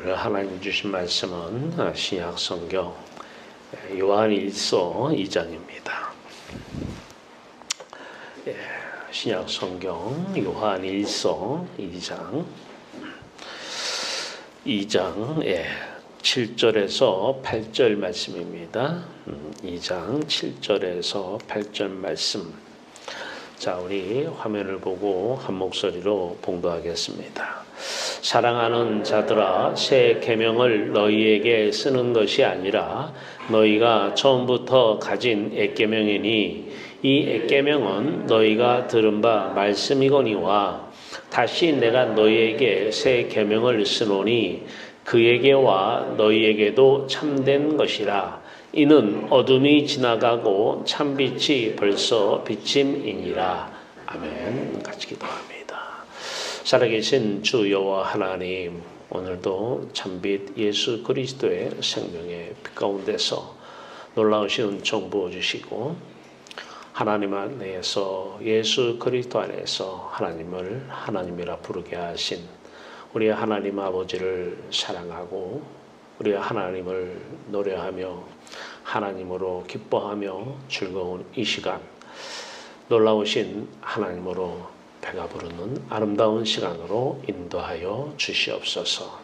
오늘 하나님 주신 말씀은 신약 성경 요한일서 2장입니다. 신약 성경 요한일서 2장 7절에서 8절 말씀입니다. 2장 7절에서 8절 말씀. 자, 우리 화면을 보고 한 목소리로 봉독하겠습니다. 사랑하는 자들아, 새 계명을 너희에게 쓰는 것이 아니라 너희가 처음부터 가진 엑계명이니 이 엑계명은 너희가 들은 바 말씀이거니와 다시 내가 너희에게 새 계명을 쓰노니 그에게와 너희에게도 참된 것이라. 이는 어둠이 지나가고 참빛이 벌써 비침이니라. 아멘. 같이 기도합니다. 살아계신 주 여호와 하나님, 오늘도 참빛 예수 그리스도의 생명의 빛 가운데서 놀라우신 은총 부어주시고 하나님 안에서 예수 그리스도 안에서 하나님을 하나님이라 부르게 하신 우리 하나님 아버지를 사랑하고 우리 하나님을 노래하며 하나님으로 기뻐하며 즐거운 이 시간, 놀라우신 하나님으로 배가 부르는 아름다운 시간으로 인도하여 주시옵소서.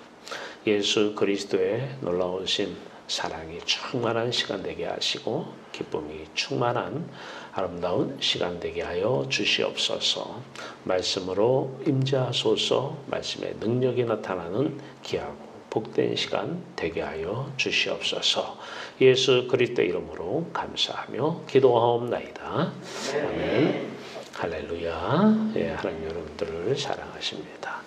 예수 그리스도의 놀라우신 사랑이 충만한 시간 되게 하시고 기쁨이 충만한 아름다운 시간 되게 하여 주시옵소서. 말씀으로 임재하소서. 말씀의 능력이 나타나는 귀하고 복된 시간 되게 하여 주시옵소서. 예수 그리스도의 이름으로 감사하며 기도하옵나이다. 아멘. 할렐루야. 하나님 여러분들을 사랑하십니다.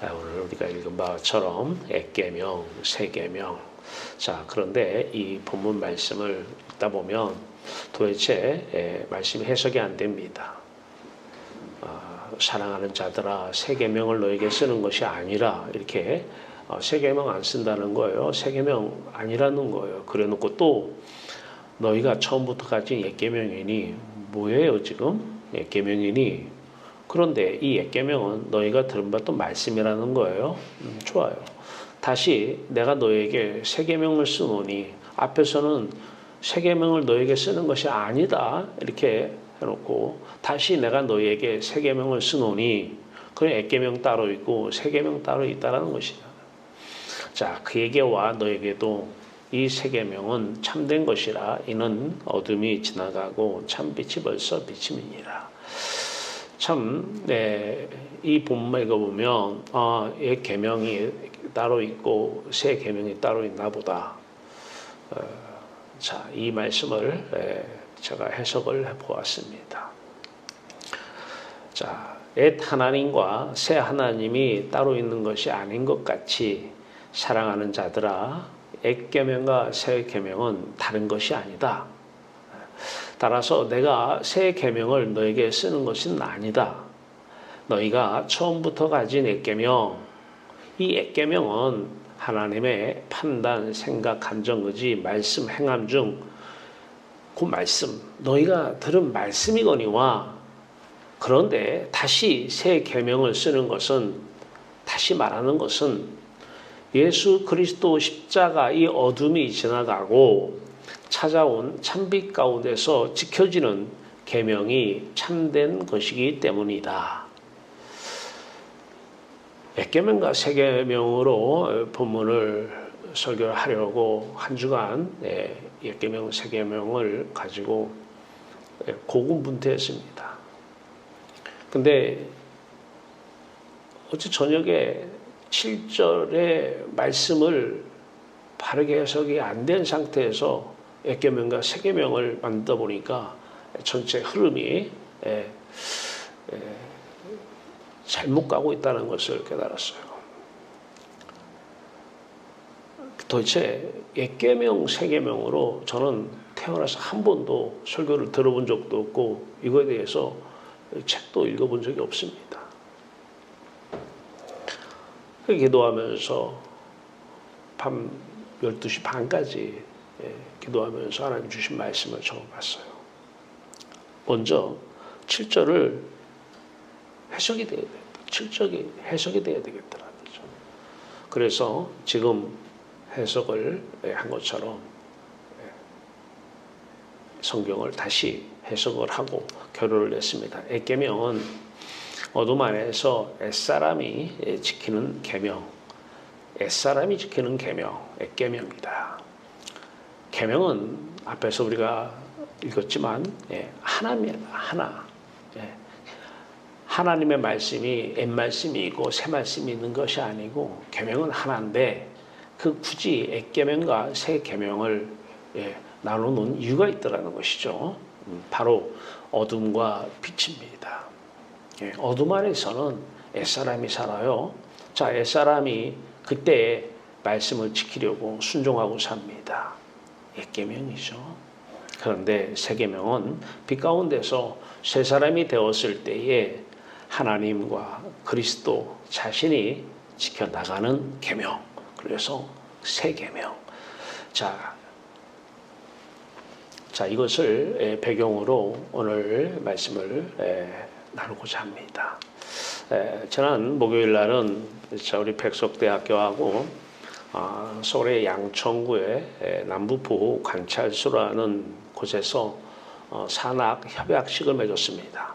오늘 우리가 읽은 바처럼 엑계명, 새계명. 자, 그런데 이 본문 말씀을 읽다 보면 도대체 말씀이 해석이 안 됩니다. 사랑하는 자들아, 새 계명을 너에게 쓰는 것이 아니라 이렇게 새 계명 안 쓴다는 거예요. 새 계명 아니라는 거예요. 그래놓고 또 너희가 처음부터 가진 옛 계명이니 뭐예요 지금? 옛 계명이니 그런데 이 옛 계명은 너희가 들은 바 또 말씀이라는 거예요. 좋아요. 다시 내가 너에게 새 계명을 쓰노니 앞에서는 새 계명을 너에게 쓰는 것이 아니다 이렇게 해놓고 다시 내가 너에게 새 계명을 쓰노니 그래 옛 계명 따로 있고 새 계명 따로 있다라는 것이다. 자, 그에게와 너에게도 이 새 계명은 참된 것이라. 이는 어둠이 지나가고 참빛이 벌써 비침이니라. 참, 이 본문 읽어보면 옛 계명이 따로 있고 새 계명이 따로 있나 보다. 자, 이 말씀을 제가 해석을 해보았습니다. 자, 옛 하나님과 새 하나님이 따로 있는 것이 아닌 것 같이 사랑하는 자들아, 옛 계명과 새 계명은 다른 것이 아니다. 따라서 내가 새 계명을 너에게 쓰는 것은 아니다. 너희가 처음부터 가진 옛 계명, 이 옛 계명은 하나님의 판단, 생각, 감정, 의지, 말씀, 행함 중 그 말씀, 너희가 들은 말씀이거니와 그런데 다시 새 계명을 쓰는 것은 다시 말하는 것은 예수 그리스도 십자가 이 어둠이 지나가고 찾아온 참빛 가운데서 지켜지는 계명이 참된 것이기 때문이다. 옛 계명과 새 계명으로 본문을 설교를 하려고 한 주간 옛 계명, 새 계명을 가지고 고군분투했습니다. 근데 어제 저녁에 7절의 말씀을 바르게 해석이 안 된 상태에서 옛 계명과 새 계명을 만들다 보니까 전체 흐름이 잘못 가고 있다는 것을 깨달았어요. 도대체 옛 계명, 새 계명으로 저는 태어나서 한 번도 설교를 들어본 적도 없고 이거에 대해서 책도 읽어본 적이 없습니다. 기도하면서 밤 12시 반까지 기도하면서 하나님 주신 말씀을 적어봤어요. 먼저 7절을 해석이 돼야 된다. 7절이 해석이 돼야 되겠더라는 거죠. 그래서 지금 해석을 한 것처럼 성경을 다시 해석을 하고 결론을 냈습니다. 계명은 어둠 안에서 옛사람이 지키는 계명, 옛사람이 지키는 계명, 계명이다. 계명은 앞에서 우리가 읽었지만 하나입니다. 하나. 하나님의 말씀이 옛 말씀이고 새 말씀이 있는 것이 아니고 계명은 하나인데 그 굳이 옛 계명과 새 계명을 나누는 이유가 있더라는 것이죠. 바로 어둠과 빛입니다. 어둠 안에서는 옛사람이 살아요. 자, 옛사람이 그때 말씀을 지키려고 순종하고 삽니다. 옛 계명이죠. 그런데 새 계명은 빛 가운데서 새 사람이 되었을 때에 하나님과 그리스도 자신이 지켜나가는 계명. 그래서 새 계명. 자, 이것을 배경으로 오늘 말씀을 나누고자 합니다. 지난 목요일 날은 우리 백석대학교하고 서울의 양천구의 남부포 관찰소라는 곳에서 산학 협약식을 맺었습니다.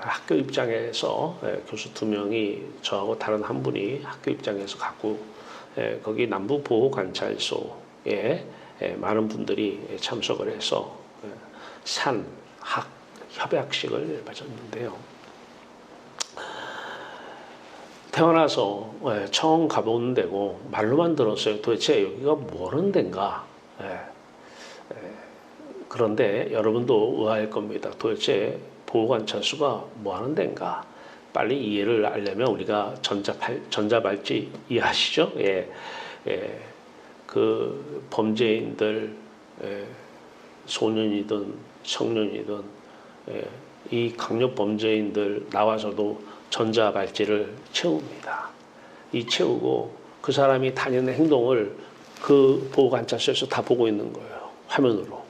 학교 입장에서 교수 2명이 저하고 다른 한 분이 학교 입장에서 갖고 거기 남부보호관찰소에 많은 분들이 참석을 해서 산학 협약식을 맺었는데요. 태어나서 처음 가본 데고 말로만 들었어요. 도대체 여기가 뭐는 데인가? 그런데 여러분도 의아할 겁니다. 도대체 보호관찰소가 뭐 하는 데인가? 빨리 이해를 하려면 우리가 전자발찌 이해하시죠? 그 범죄인들, 소년이든 청년이든 이 강력 범죄인들 나와서도 전자발찌를 채웁니다. 이 채우고 그 사람이 다니는 행동을 그 보호관찰소에서 다 보고 있는 거예요. 화면으로.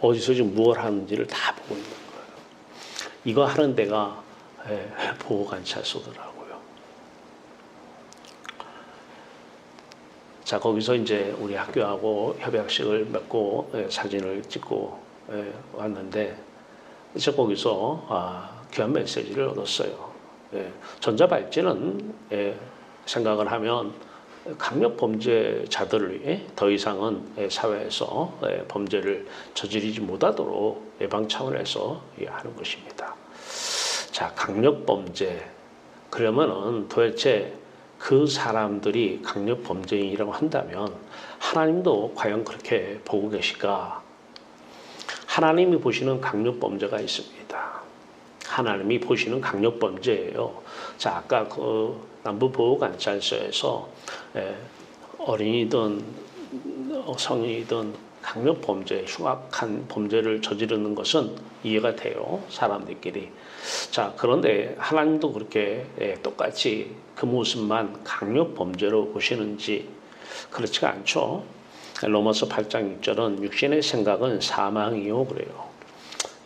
어디서 지금 무엇을 하는지를 다 보고 있는 거예요. 이거 하는 데가 보호관찰소더라고요. 자, 거기서 이제 우리 학교하고 협약식을 맺고 사진을 찍고 왔는데 이제 거기서 귀한 메시지를 얻었어요. 전자발찌는 생각을 하면 강력 범죄자들을 더 이상은 사회에서 범죄를 저지르지 못하도록 예방 차원에서 하는 것입니다. 자, 강력 범죄. 그러면은 도대체 그 사람들이 강력 범죄인이라고 한다면 하나님도 과연 그렇게 보고 계실까? 하나님이 보시는 강력 범죄가 있습니다. 하나님이 보시는 강력 범죄예요. 자, 아까 그 남부보호관찰소에서 어린이든 성인이든 강력 범죄, 흉악한 범죄를 저지르는 것은 이해가 돼요. 사람들끼리. 자, 그런데 하나님도 그렇게 똑같이 그 모습만 강력 범죄로 보시는지 그렇지가 않죠. 로마서 8장 6절은 육신의 생각은 사망이요 그래요.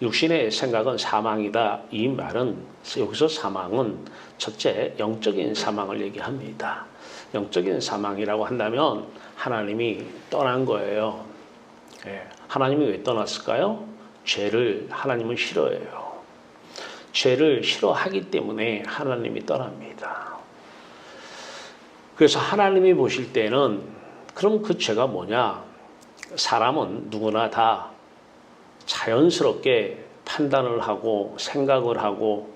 육신의 생각은 사망이다. 이 말은 여기서 사망은 첫째 영적인 사망을 얘기합니다. 영적인 사망이라고 한다면 하나님이 떠난 거예요. 하나님이 왜 떠났을까요? 죄를 하나님은 싫어해요. 죄를 싫어하기 때문에 하나님이 떠납니다. 그래서 하나님이 보실 때는 그럼 그 죄가 뭐냐? 사람은 누구나 다 자연스럽게 판단을 하고 생각을 하고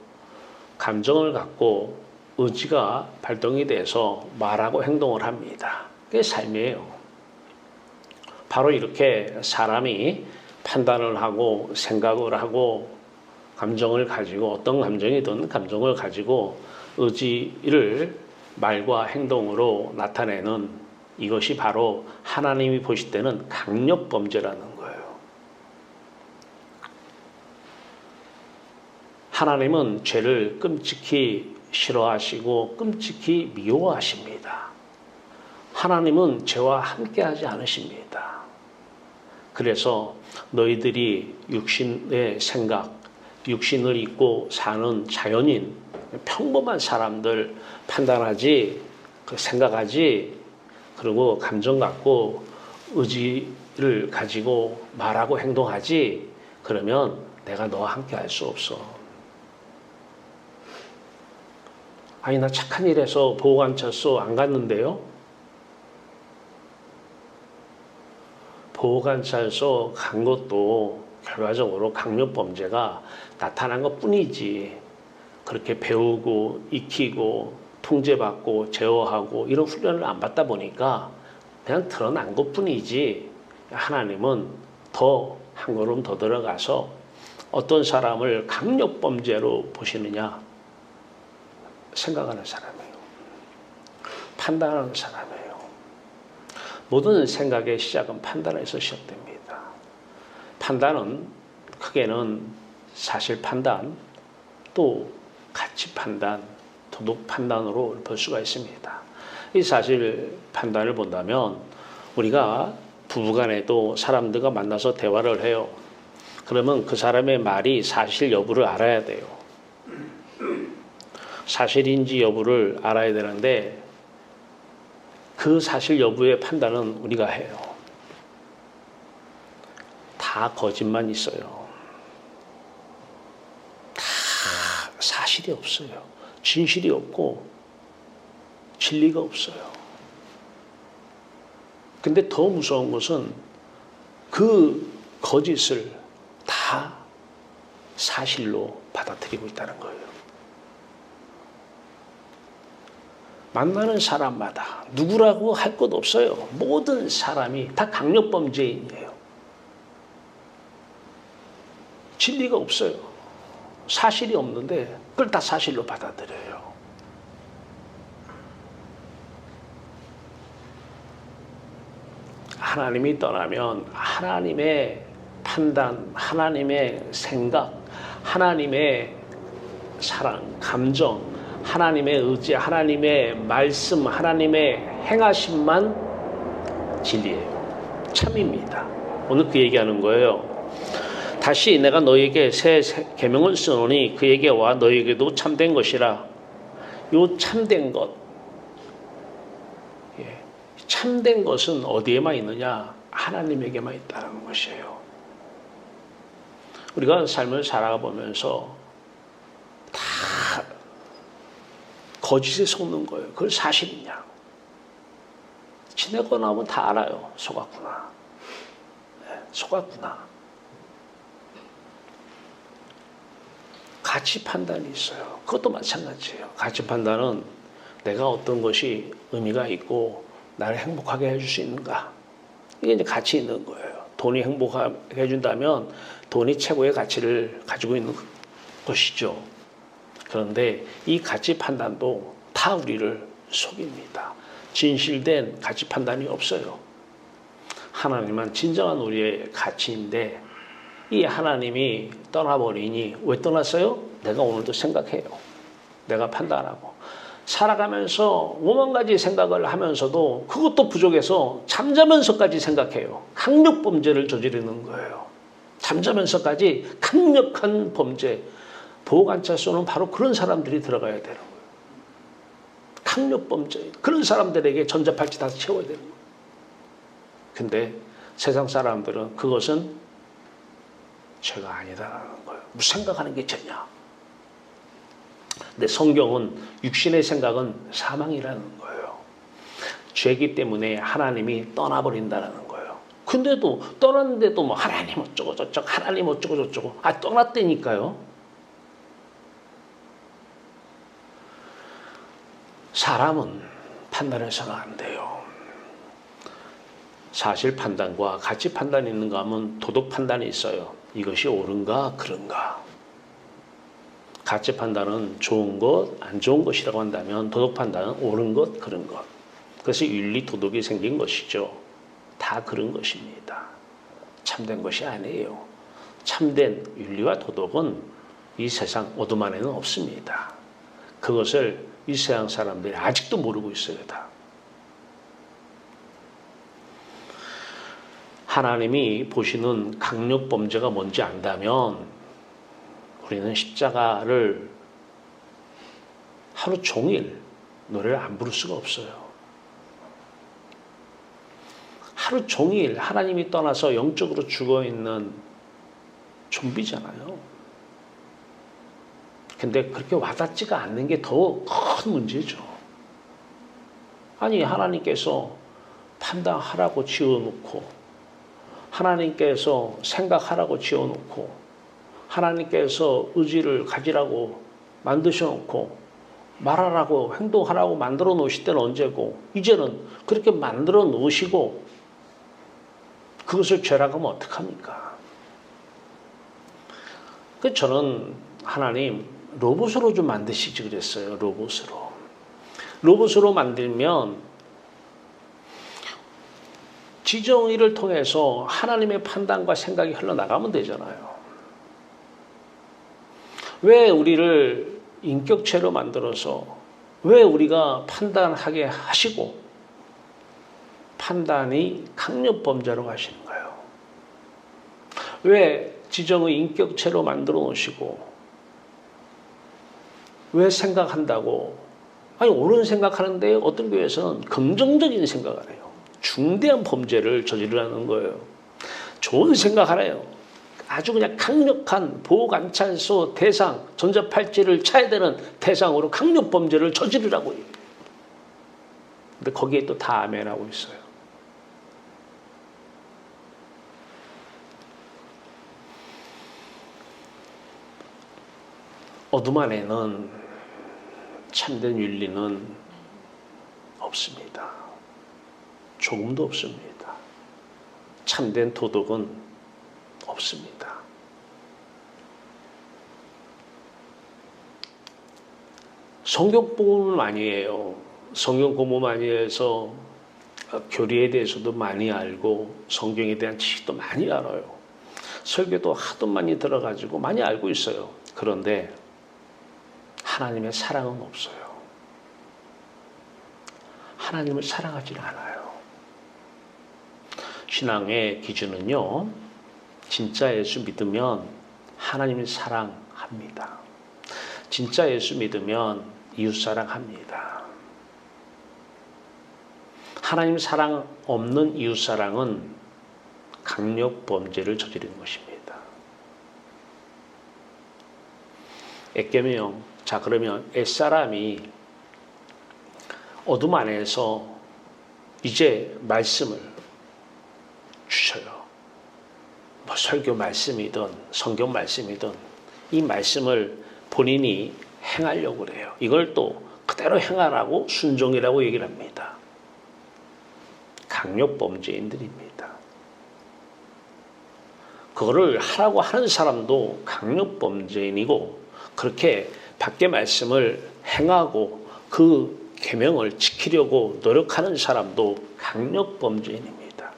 감정을 갖고 의지가 발동이 돼서 말하고 행동을 합니다. 그게 삶이에요. 바로 이렇게 사람이 판단을 하고 생각을 하고 감정을 가지고 어떤 감정이든 감정을 가지고 의지를 말과 행동으로 나타내는 이것이 바로 하나님이 보실 때는 강력 범죄라는 거예요. 하나님은 죄를 끔찍히 싫어하시고 끔찍히 미워하십니다. 하나님은 죄와 함께하지 않으십니다. 그래서 너희들이 육신의 생각, 육신을 입고 사는 자연인, 평범한 사람들 판단하지, 생각하지, 그리고 감정 갖고 의지를 가지고 말하고 행동하지, 그러면 내가 너와 함께 할 수 없어. 아니, 나 착한 일 해서 보호관찰소 안 갔는데요? 보호관찰소 간 것도 결과적으로 강력범죄가 나타난 것 뿐이지, 그렇게 배우고 익히고 통제받고 제어하고 이런 훈련을 안 받다 보니까 그냥 드러난 것 뿐이지, 하나님은 더 한 걸음 더 들어가서 어떤 사람을 강력범죄로 보시느냐, 생각하는 사람이에요. 판단하는 사람이에요. 모든 생각의 시작은 판단에서 시작됩니다. 판단은 크게는 사실 판단, 또 가치 판단, 도덕 판단으로 볼 수가 있습니다. 이 사실 판단을 본다면 우리가 부부간에도 사람들과 만나서 대화를 해요. 그러면 그 사람의 말이 사실 여부를 알아야 돼요. 사실인지 여부를 알아야 되는데 그 사실 여부의 판단은 우리가 해요. 다 거짓만 있어요. 다 사실이 없어요. 진실이 없고 진리가 없어요. 근데 더 무서운 것은 그 거짓을 다 사실로 받아들이고 있다는 거예요. 만나는 사람마다 누구라고 할 것 없어요. 모든 사람이 다 강력범죄인이에요. 진리가 없어요. 사실이 없는데 그걸 다 사실로 받아들여요. 하나님이 떠나면 하나님의 판단, 하나님의 생각, 하나님의 사랑, 감정, 하나님의 의지, 하나님의 말씀, 하나님의 행하심만 진리예요. 참입니다. 오늘 그 얘기하는 거예요. 다시 내가 너에게 새 계명을 쓰노니 그에게와 너에게도 참된 것이라. 요 참된 것, 참된 것은 어디에만 있느냐? 하나님에게만 있다는 것이에요. 우리가 삶을 살아가보면서 다 거짓에 속는 거예요. 그걸 사실이냐? 지내고 나면 다 알아요. 속았구나. 속았구나. 가치 판단이 있어요. 그것도 마찬가지예요. 가치 판단은 내가 어떤 것이 의미가 있고 나를 행복하게 해줄 수 있는가? 이게 이제 가치 있는 거예요. 돈이 행복하게 해준다면 돈이 최고의 가치를 가지고 있는 것이죠. 그런데 이 가치 판단도 다 우리를 속입니다. 진실된 가치 판단이 없어요. 하나님은 진정한 우리의 가치인데 이 하나님이 떠나버리니 왜 떠났어요? 내가 오늘도 생각해요. 내가 판단하고. 살아가면서 오만 가지 생각을 하면서도 그것도 부족해서 잠자면서까지 생각해요. 강력범죄를 저지르는 거예요. 잠자면서까지 강력한 범죄. 보호관찰소는 바로 그런 사람들이 들어가야 되는 거예요. 강력범죄. 그런 사람들에게 전자팔찌 다 채워야 되는 거예요. 근데 세상 사람들은 그것은 죄가 아니다라는 거예요. 무슨 생각하는 게 죄냐? 근데 성경은 육신의 생각은 사망이라는 거예요. 죄이기 때문에 하나님이 떠나버린다는 거예요. 근데도 떠났는데도 뭐 하나님 어쩌고 저쩌고 하나님 어쩌고 저쩌고 떠났다니까요. 사람은 판단해서는 안 돼요. 사실 판단과 가치 판단이 있는가 하면 도덕 판단이 있어요. 이것이 옳은가 그른가. 가치 판단은 좋은 것, 안 좋은 것이라고 한다면 도덕 판단은 옳은 것, 그른 것. 그래서 윤리, 도덕이 생긴 것이죠. 다 그런 것입니다. 참된 것이 아니에요. 참된 윤리와 도덕은 이 세상 어둠 안에는 없습니다. 그것을 이 세상 사람들이 아직도 모르고 있어요. 다. 하나님이 보시는 강력범죄가 뭔지 안다면 우리는 십자가를 하루 종일 노래를 안 부를 수가 없어요. 하루 종일 하나님이 떠나서 영적으로 죽어있는 좀비잖아요. 근데 그렇게 와닿지가 않는 게 더 큰 문제죠. 아니, 하나님께서 판단하라고 지어놓고, 하나님께서 생각하라고 지어놓고, 하나님께서 의지를 가지라고 만드셔놓고, 말하라고 행동하라고 만들어 놓으실 때는 언제고, 이제는 그렇게 만들어 놓으시고 그것을 죄라고 하면 어떡합니까? 저는 하나님 로봇으로 좀 만드시지 그랬어요. 로봇으로 만들면 지정의를 통해서 하나님의 판단과 생각이 흘러나가면 되잖아요. 왜 우리를 인격체로 만들어서 왜 우리가 판단하게 하시고 판단이 강력범죄로 하시는가요? 왜 지정의 인격체로 만들어 놓으시고 왜 생각한다고? 아니, 옳은 생각하는데 어떤 교회에서는 긍정적인 생각을 해요. 중대한 범죄를 저지르라는 거예요. 좋은 생각하래요. 아주 그냥 강력한 보호관찰소 대상, 전자팔찌를 차야 되는 대상으로 강력 범죄를 저지르라고 해요. 근데 거기에 또 다 아멘하고 있어요. 어둠 안에는 참된 윤리는 없습니다. 조금도 없습니다. 참된 도덕은 없습니다. 성경 공부를 많이 해요. 성경 공부 많이 해서 교리에 대해서도 많이 알고 성경에 대한 지식도 많이 알아요. 설교도 하도 많이 들어가지고 많이 알고 있어요. 그런데 하나님의 사랑은 없어요. 하나님을 사랑하지 않아요. 신앙의 기준은요, 진짜 예수 믿으면 하나님을 사랑합니다. 진짜 예수 믿으면 이웃 사랑합니다. 하나님 사랑 없는 이웃 사랑은 강력 범죄를 저지르는 것입니다. 애깨명. 자, 그러면 옛사람이 어둠 안에서 이제 말씀을 주셔요. 뭐 설교 말씀이든 성경 말씀이든 이 말씀을 본인이 행하려고 그래요. 이걸 또 그대로 행하라고 순종이라고 얘기를 합니다. 강력범죄인들입니다. 그거를 하라고 하는 사람도 강력범죄인이고, 그렇게 밖의 말씀을 행하고 그 계명을 지키려고 노력하는 사람도 강력범죄인입니다.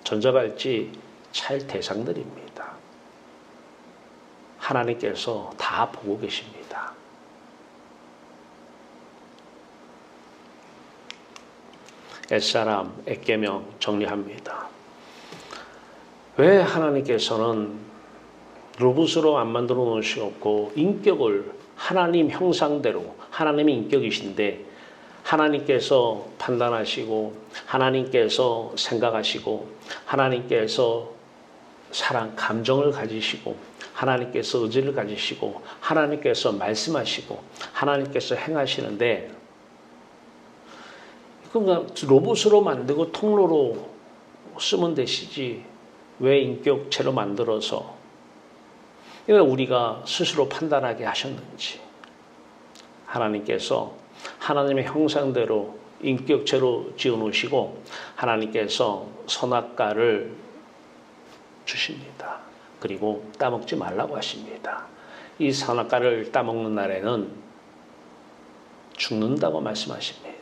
전자발찌 찰 대상들입니다. 하나님께서 다 보고 계십니다. 옛사람, 옛계명 정리합니다. 왜 하나님께서는 로봇으로 안 만들어 놓으시고 인격을 하나님 형상대로, 하나님의 인격이신데 하나님께서 판단하시고 하나님께서 생각하시고 하나님께서 사랑, 감정을 가지시고 하나님께서 의지를 가지시고 하나님께서 말씀하시고 하나님께서 행하시는데, 그러니까 로봇으로 만들고 통로로 쓰면 되시지 왜 인격체로 만들어서 왜 우리가 스스로 판단하게 하셨는지. 하나님께서 하나님의 형상대로 인격체로 지어놓으시고 하나님께서 선악과를 주십니다. 그리고 따먹지 말라고 하십니다. 이 선악과를 따먹는 날에는 죽는다고 말씀하십니다.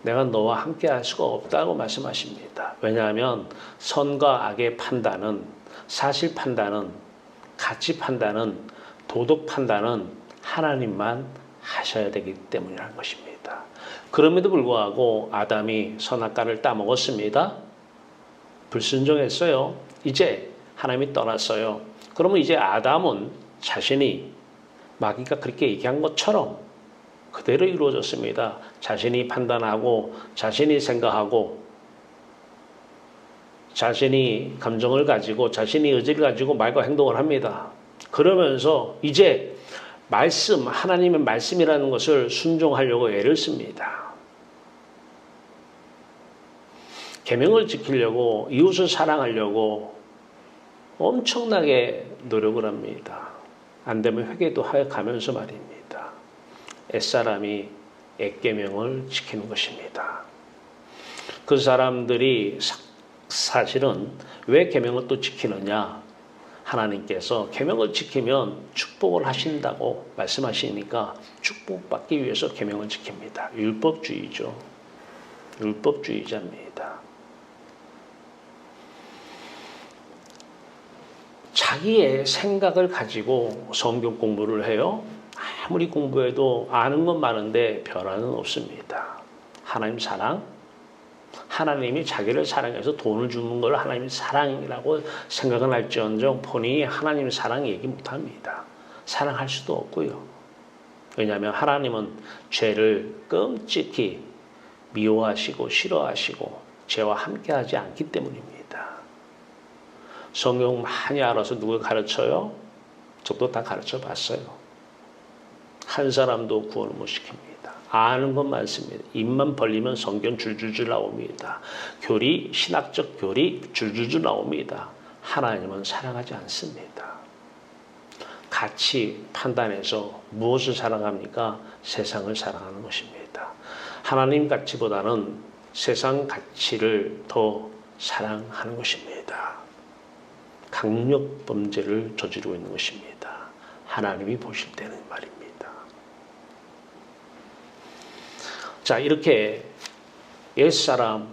내가 너와 함께 할 수가 없다고 말씀하십니다. 왜냐하면 선과 악의 판단은, 사실 판단은, 가치 판단은, 도덕 판단은 하나님만 하셔야 되기 때문이라는 것입니다. 그럼에도 불구하고 아담이 선악과를 따먹었습니다. 불순종했어요. 이제 하나님이 떠났어요. 그러면 이제 아담은 자신이 마귀가 그렇게 얘기한 것처럼 그대로 이루어졌습니다. 자신이 판단하고 자신이 생각하고 자신이 감정을 가지고 자신이 의지를 가지고 말과 행동을 합니다. 그러면서 이제 말씀, 하나님의 말씀이라는 것을 순종하려고 애를 씁니다. 계명을 지키려고, 이웃을 사랑하려고 엄청나게 노력을 합니다. 안 되면 회개도 하여가면서 말입니다. 옛사람이 옛계명을 지키는 것입니다. 그 사람들이 사실은 왜 계명을 또 지키느냐? 하나님께서 계명을 지키면 축복을 하신다고 말씀하시니까 축복받기 위해서 계명을 지킵니다. 율법주의죠. 율법주의자입니다. 자기의 생각을 가지고 성경 공부를 해요. 아무리 공부해도 아는 건 많은데 변화는 없습니다. 하나님 사랑, 하나님이 자기를 사랑해서 돈을 주는 걸 하나님의 사랑이라고 생각은 할지언정 본인이 하나님의 사랑 얘기 못합니다. 사랑할 수도 없고요. 왜냐하면 하나님은 죄를 끔찍히 미워하시고 싫어하시고 죄와 함께하지 않기 때문입니다. 성경 많이 알아서 누굴 가르쳐요? 저도 다 가르쳐 봤어요. 한 사람도 구원을 못 시킵니다. 아는 건 많습니다. 입만 벌리면 성경 줄줄줄 나옵니다. 교리, 신학적 교리 줄줄줄 나옵니다. 하나님은 사랑하지 않습니다. 가치 판단해서 무엇을 사랑합니까? 세상을 사랑하는 것입니다. 하나님 가치보다는 세상 가치를 더 사랑하는 것입니다. 강력 범죄를 저지르고 있는 것입니다. 하나님이 보실 때는 말입니다. 자, 이렇게 옛사람,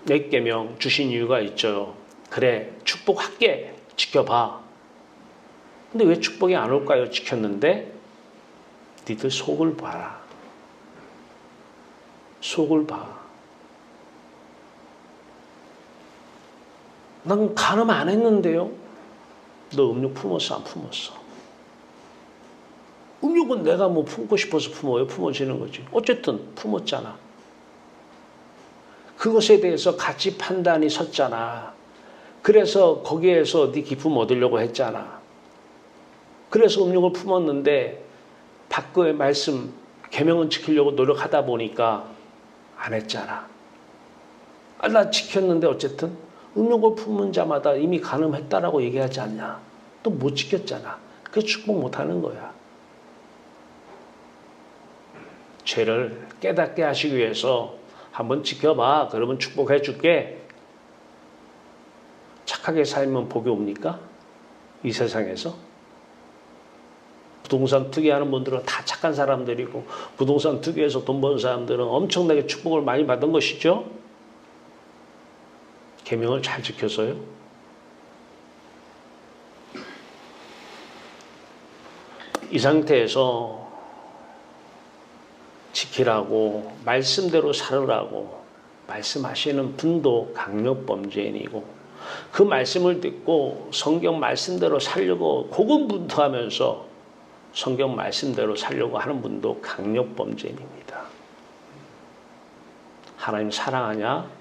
옛계명 주신 이유가 있죠. 그래, 축복할게. 지켜봐. 근데 왜 축복이 안 올까요? 지켰는데 니들 속을 봐라. 속을 봐. 난 간음 안 했는데요. 너 음욕 품었어? 안 품었어? 음욕은 내가 뭐 품고 싶어서 품어요. 품어지는 거지. 어쨌든 품었잖아. 그것에 대해서 가치 판단이 섰잖아. 그래서 거기에서 네 기쁨 얻으려고 했잖아. 그래서 음욕을 품었는데 밖의 말씀, 계명은 지키려고 노력하다 보니까 안 했잖아. 나 지켰는데 어쨌든 음욕을 품은 자마다 이미 간음했다라고 얘기하지 않냐. 또 못 지켰잖아. 그래서 축복 못하는 거야. 죄를 깨닫게 하시기 위해서 한번 지켜봐. 그러면 축복해 줄게. 착하게 살면 복이 옵니까? 이 세상에서? 부동산 투기하는 분들은 다 착한 사람들이고 부동산 투기해서 돈 버는 사람들은 엄청나게 축복을 많이 받은 것이죠. 계명을 잘 지켜서요. 이 상태에서 지키라고 말씀대로 살으라고 말씀하시는 분도 강력범죄인이고 그 말씀을 듣고 성경 말씀대로 살려고 고군분투하면서 성경 말씀대로 살려고 하는 분도 강력범죄인입니다. 하나님 사랑하냐?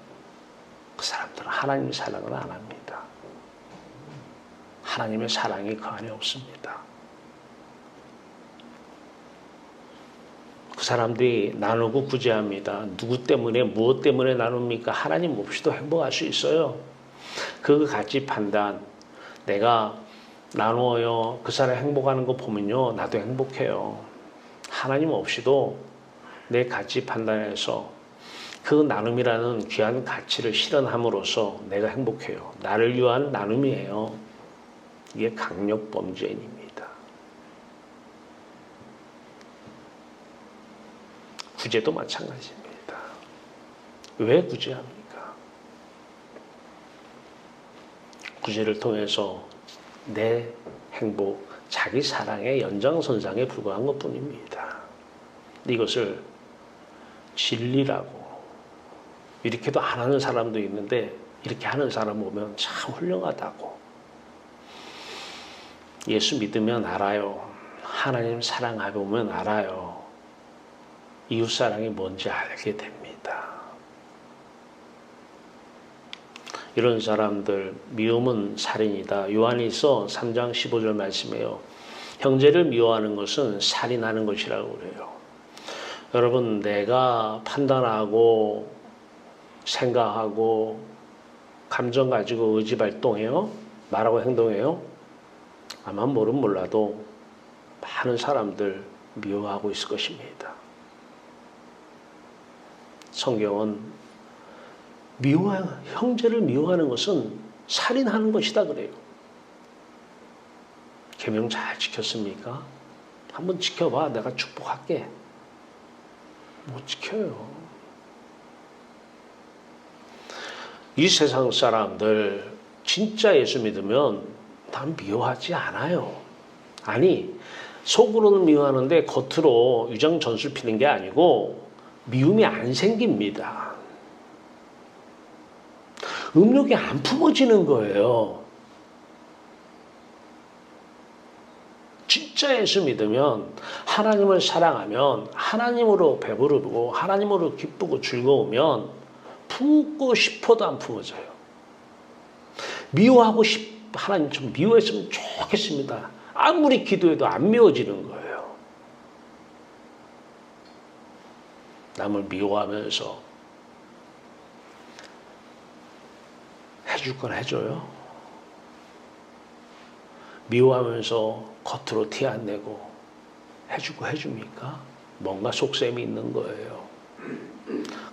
그 사람들은 하나님의 사랑을 안 합니다. 하나님의 사랑이 그 안에 없습니다. 그 사람들이 나누고 구제합니다. 누구 때문에 무엇 때문에 나눕니까? 하나님 없이도 행복할 수 있어요. 그 가치 판단 내가 나누어요. 그 사람 행복하는 거 보면요. 나도 행복해요. 하나님 없이도 내 가치 판단에서 그 나눔이라는 귀한 가치를 실현함으로써 내가 행복해요. 나를 위한 나눔이에요. 이게 강력범죄인입니다. 구제도 마찬가지입니다. 왜 구제합니까? 구제를 통해서 내 행복, 자기 사랑의 연장선상에 불과한 것뿐입니다. 이것을 진리라고 이렇게도 안 하는 사람도 있는데 이렇게 하는 사람 보면 참 훌륭하다고. 예수 믿으면 알아요. 하나님 사랑해보면 알아요. 이웃사랑이 뭔지 알게 됩니다. 이런 사람들 미움은 살인이다. 요한일서 3장 15절 말씀이에요. 형제를 미워하는 것은 살인하는 것이라고 그래요. 여러분, 내가 판단하고 생각하고 감정 가지고 의지 발동해요? 말하고 행동해요? 아마 모르면 몰라도 많은 사람들 미워하고 있을 것입니다. 성경은 형제를 미워하는 것은 살인하는 것이다 그래요. 계명 잘 지켰습니까? 한번 지켜봐. 내가 축복할게. 못 지켜요. 이 세상 사람들 진짜 예수 믿으면 난 미워하지 않아요. 아니, 속으로는 미워하는데 겉으로 유장 전술 피는 게 아니고 미움이 안 생깁니다. 음욕이 안 품어지는 거예요. 진짜 예수 믿으면, 하나님을 사랑하면, 하나님으로 배부르고 하나님으로 기쁘고 즐거우면 품고 싶어도 안 품어져요. 하나님 좀 미워했으면 좋겠습니다. 아무리 기도해도 안 미워지는 거예요. 남을 미워하면서 해줄 건 해줘요. 미워하면서 겉으로 티 안 내고 해주고 해줍니까? 뭔가 속셈이 있는 거예요.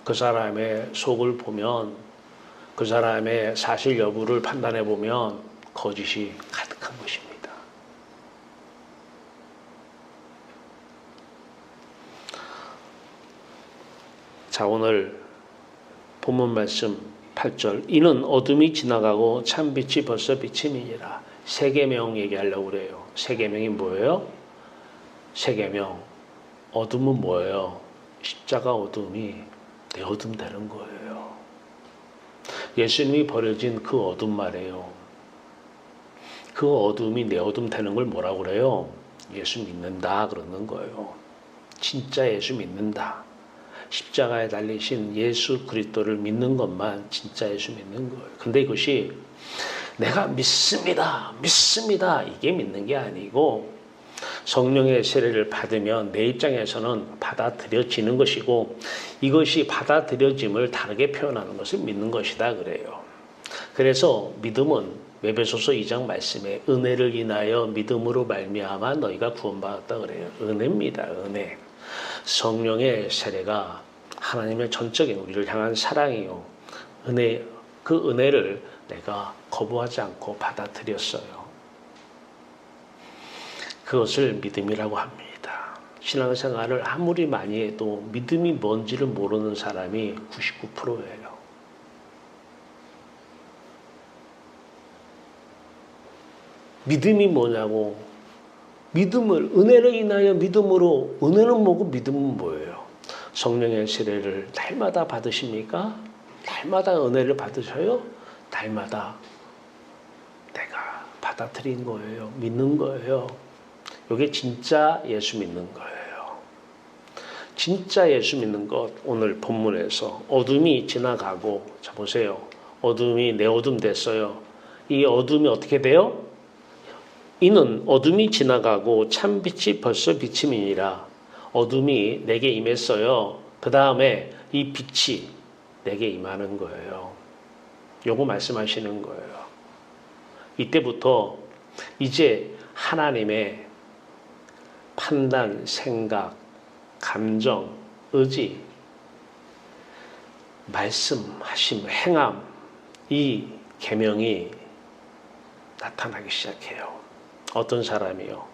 그 사람의 속을 보면, 그 사람의 사실 여부를 판단해 보면 거짓이 가득한 것입니다. 자, 오늘 본문 말씀 8절. 이는 어둠이 지나가고 참빛이 벌써 비침이니라. 세 계명 얘기하려고 그래요. 세 계명이 뭐예요? 세 계명. 어둠은 뭐예요? 십자가 어둠이 내 어둠 되는 거예요. 예수님이 버려진 그 어둠 말이에요. 그 어둠이 내 어둠 되는 걸 뭐라고 그래요? 예수 믿는다 그러는 거예요. 진짜 예수 믿는다. 십자가에 달리신 예수 그리스도를 믿는 것만 진짜 예수 믿는 거예요. 근데 이것이 내가 믿습니다. 이게 믿는 게 아니고, 성령의 세례를 받으면 내 입장에서는 받아들여지는 것이고, 이것이 받아들여짐을 다르게 표현하는 것을 믿는 것이다 그래요. 그래서 믿음은 에베소서 2장 말씀에 은혜를 인하여 믿음으로 말미암아 너희가 구원받았다 그래요. 은혜입니다. 은혜. 성령의 세례가 하나님의 전적인 우리를 향한 사랑이요. 그 은혜를 내가 거부하지 않고 받아들였어요. 그것을 믿음이라고 합니다. 신앙생활을 아무리 많이 해도 믿음이 뭔지를 모르는 사람이 99%예요. 믿음이 뭐냐고. 은혜를 인하여 믿음으로, 은혜는 뭐고 믿음은 뭐예요? 성령의 세례를 날마다 받으십니까? 날마다 은혜를 받으셔요? 날마다 내가 받아들인 거예요. 믿는 거예요. 이게 진짜 예수 믿는 거예요. 진짜 예수 믿는 것, 오늘 본문에서 어둠이 지나가고, 자 보세요. 어둠이 내 어둠 됐어요. 이 어둠이 어떻게 돼요? 이는 어둠이 지나가고 참빛이 벌써 비침이니라. 어둠이 내게 임했어요. 그 다음에 이 빛이 내게 임하는 거예요. 요거 말씀하시는 거예요. 이때부터 이제 하나님의 판단, 생각, 감정, 의지, 말씀하심, 행함, 이 계명이 나타나기 시작해요. 어떤 사람이요?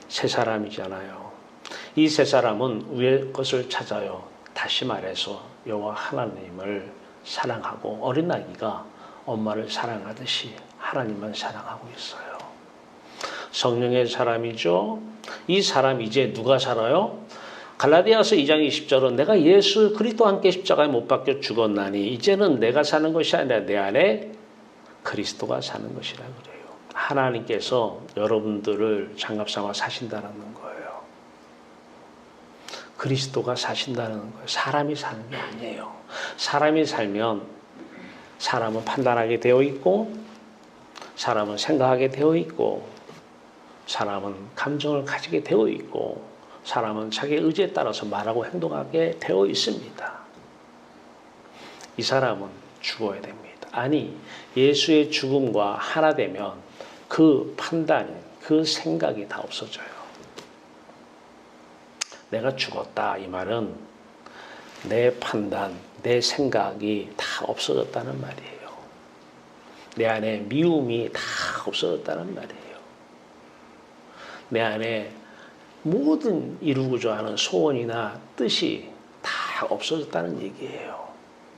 새 사람이잖아요. 이 새 사람은 위의 것을 찾아요. 다시 말해서 여호와 하나님을 사랑하고, 어린아기가 엄마를 사랑하듯이 하나님만 사랑하고 있어요. 성령의 사람이죠. 이 사람 이제 누가 살아요? 갈라디아서 2장 20절은 내가 예수 그리스도와 함께 십자가에 못 박혀 죽었나니 이제는 내가 사는 것이 아니라 내 안에 그리스도가 사는 것이라 그래요. 하나님께서 여러분들을 장갑삼아 사신다는 거예요. 그리스도가 사신다는 거예요. 사람이 사는 게 아니에요. 사람이 살면 사람은 판단하게 되어 있고, 사람은 생각하게 되어 있고, 사람은 감정을 가지게 되어 있고, 사람은 자기의 의지에 따라서 말하고 행동하게 되어 있습니다. 이 사람은 죽어야 됩니다. 아니, 예수의 죽음과 하나 되면 그 판단, 그 생각이 다 없어져요. 내가 죽었다 이 말은 내 판단, 내 생각이 다 없어졌다는 말이에요. 내 안에 미움이 다 없어졌다는 말이에요. 내 안에 모든 이루고자 하는 소원이나 뜻이 다 없어졌다는 얘기예요.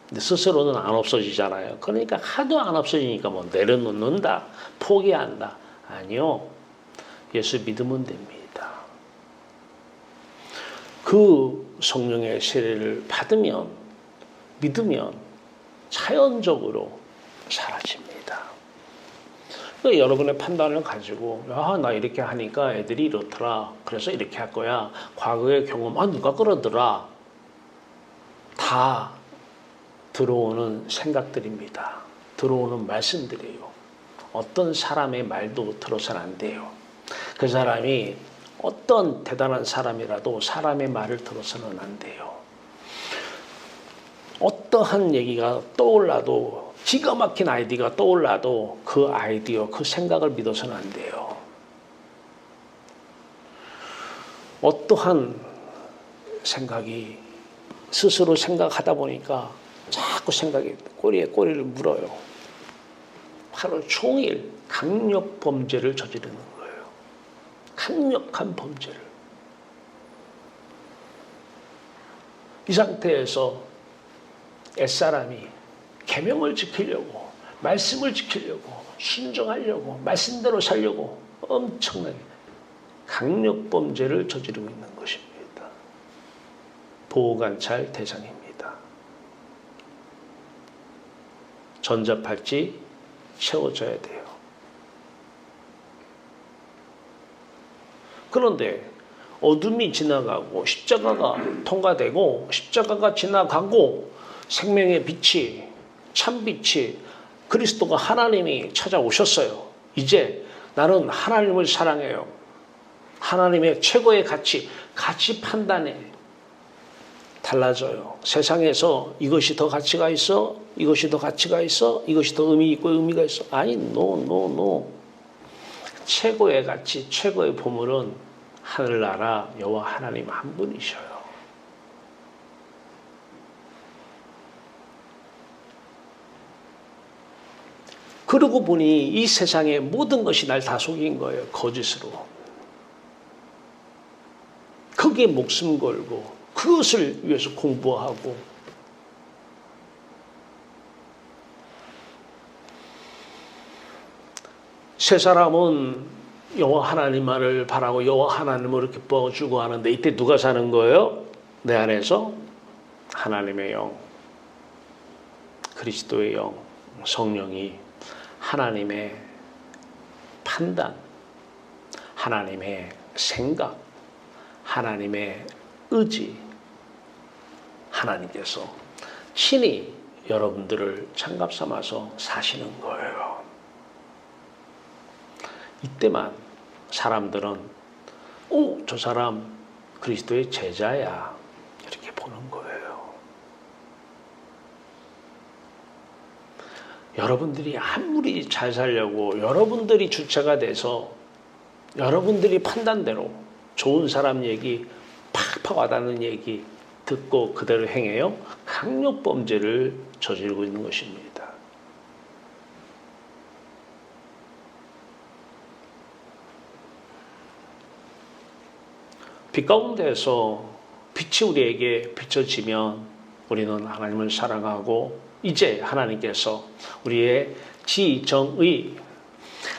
근데 스스로는 안 없어지잖아요. 그러니까 하도 안 없어지니까 뭐 내려놓는다, 포기한다. 아니요. 예수 믿으면 됩니다. 그 성령의 세례를 받으면, 믿으면 자연적으로 사라집니다. 그러니까 여러분의 판단을 가지고 나 이렇게 하니까 애들이 이렇더라. 그래서 이렇게 할 거야. 과거의 경험, 누가 그러더라. 다 들어오는 생각들입니다. 들어오는 말씀들이에요. 어떤 사람의 말도 들어서는 안 돼요. 그 사람이 어떤 대단한 사람이라도 사람의 말을 들어서는 안 돼요. 어떠한 얘기가 떠올라도, 기가 막힌 아이디어가 떠올라도 그 아이디어, 그 생각을 믿어서는 안 돼요. 어떠한 생각이 스스로 생각하다 보니까 자꾸 생각이 꼬리에 꼬리를 물어요. 하루 종일 강력 범죄를 저지르는 거예요. 강력한 범죄를. 이 상태에서 옛사람이 계명을 지키려고, 말씀을 지키려고, 순종하려고, 말씀대로 살려고 엄청나게 강력 범죄를 저지르고 있는 것입니다. 보호관찰 대상입니다. 전자팔찌 채워져야 돼요. 그런데 어둠이 지나가고 십자가가 통과되고 십자가가 지나가고 생명의 빛이, 참빛이, 그리스도가 하나님이 찾아오셨어요. 이제 나는 하나님을 사랑해요. 하나님의 최고의 가치 판단에 달라져요. 세상에서 이것이 더 가치가 있어, 이것이 더 가치가 있어, 이것이 더 의미 있고 의미가 있어. 아니, no. 최고의 가치, 최고의 보물은 하늘나라 여호와 하나님 한 분이셔요. 그러고 보니 이 세상의 모든 것이 날 다 속인 거예요. 거짓으로. 거기에 목숨 걸고 그것을 위해서 공부하고 세 사람은 여호와 하나님만을 바라고 여호와 하나님을 기뻐주고 하는데 이때 누가 사는 거예요? 내 안에서 하나님의 영, 그리스도의 영, 성령이 하나님의 판단, 하나님의 생각, 하나님의 의지, 하나님께서 친히 여러분들을 장갑 삼아서 사시는 거예요. 이때만 사람들은 저 사람 그리스도의 제자야 이렇게 보는 거예요. 여러분들이 아무리 잘 살려고 여러분들이 주체가 돼서 여러분들이 판단대로 좋은 사람 얘기 팍팍 와닿는 얘기 듣고 그대로 행해요. 강력 범죄를 저지르고 있는 것입니다. 빛 가운데에서 빛이 우리에게 비춰지면 우리는 하나님을 사랑하고 이제 하나님께서 우리의 지정의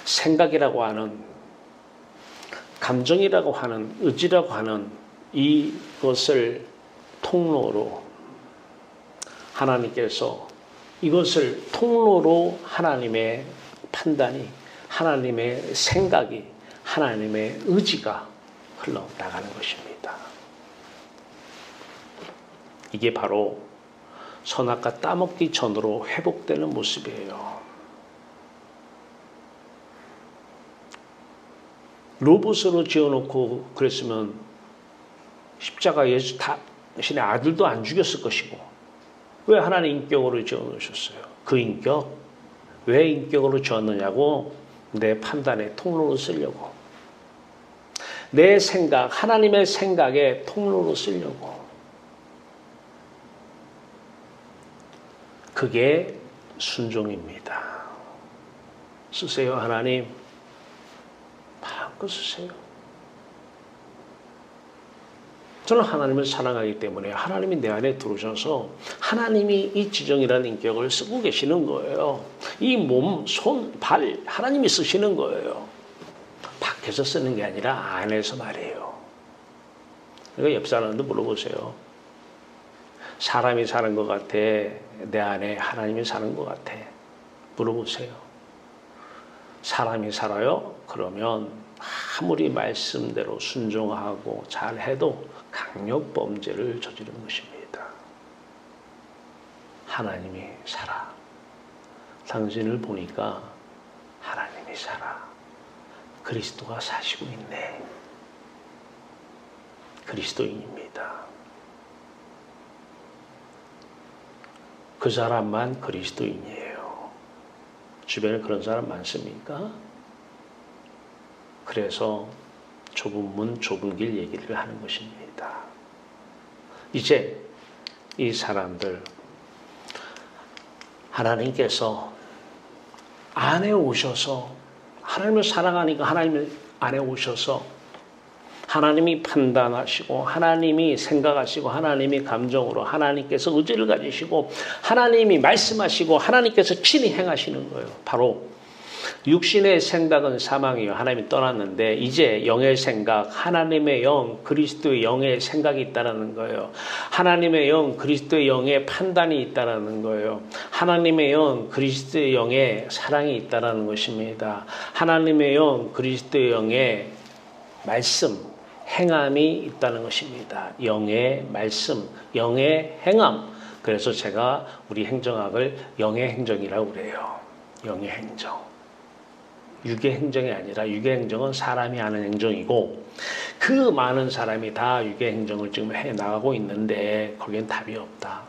생각이라고 하는 감정이라고 하는 의지라고 하는 이것을 통로로 하나님께서 이것을 통로로 하나님의 판단이 하나님의 생각이, 하나님의 의지가 흘러나가는 것입니다. 이게 바로 선악과 따먹기 전으로 회복되는 모습이에요. 로봇으로 지어놓고 그랬으면 십자가 예수 당신의 아들도 안 죽였을 것이고, 왜 하나님 인격으로 지어놓으셨어요? 그 인격, 왜 인격으로 지었느냐고, 내 판단의 통로로 쓰려고, 내 생각, 하나님의 생각의 통로로 쓰려고. 그게 순종입니다. 쓰세요, 하나님. 마음껏 쓰세요. 저는 하나님을 사랑하기 때문에 하나님이 내 안에 들어오셔서 하나님이 이 지정이라는 인격을 쓰고 계시는 거예요. 이 몸, 손, 발 하나님이 쓰시는 거예요. 밖에서 쓰는 게 아니라 안에서 말이에요. 그러니까 옆 사람한테 물어보세요. 사람이 사는 것 같아? 내 안에 하나님이 사는 것 같아? 물어보세요. 사람이 살아요? 그러면 아무리 말씀대로 순종하고 잘해도 강력 범죄를 저지르는 것입니다. 하나님이 살아. 당신을 보니까 하나님이 살아. 그리스도가 사시고 있네. 그리스도인입니다. 그 사람만 그리스도인이에요. 주변에 그런 사람 많습니까? 그래서 좁은 문, 좁은 길 얘기를 하는 것입니다. 이제 이 사람들, 하나님께서 안에 오셔서, 하나님을 사랑하니까 하나님 안에 오셔서 하나님이 판단하시고, 하나님이 생각하시고, 하나님이 감정으로, 하나님께서 의지를 가지시고, 하나님이 말씀하시고, 하나님께서 친히 행하시는 거예요. 바로 육신의 생각은 사망이요. 하나님이 떠났는데 이제 영의 생각, 하나님의 영, 그리스도의 영의 생각이 있다는 거예요. 하나님의 영, 그리스도의 영의 판단이 있다는 거예요. 하나님의 영, 그리스도의 영의 사랑이 있다는 것입니다. 하나님의 영, 그리스도의 영의 말씀, 행함이 있다는 것입니다. 영의 말씀, 영의 행함. 그래서 제가 우리 행정학을 영의 행정이라고 그래요. 영의 행정. 육의 행정이 아니라, 육의 행정은 사람이 하는 행정이고, 그 많은 사람이 다 육의 행정을 지금 해나가고 있는데 거기엔 답이 없다.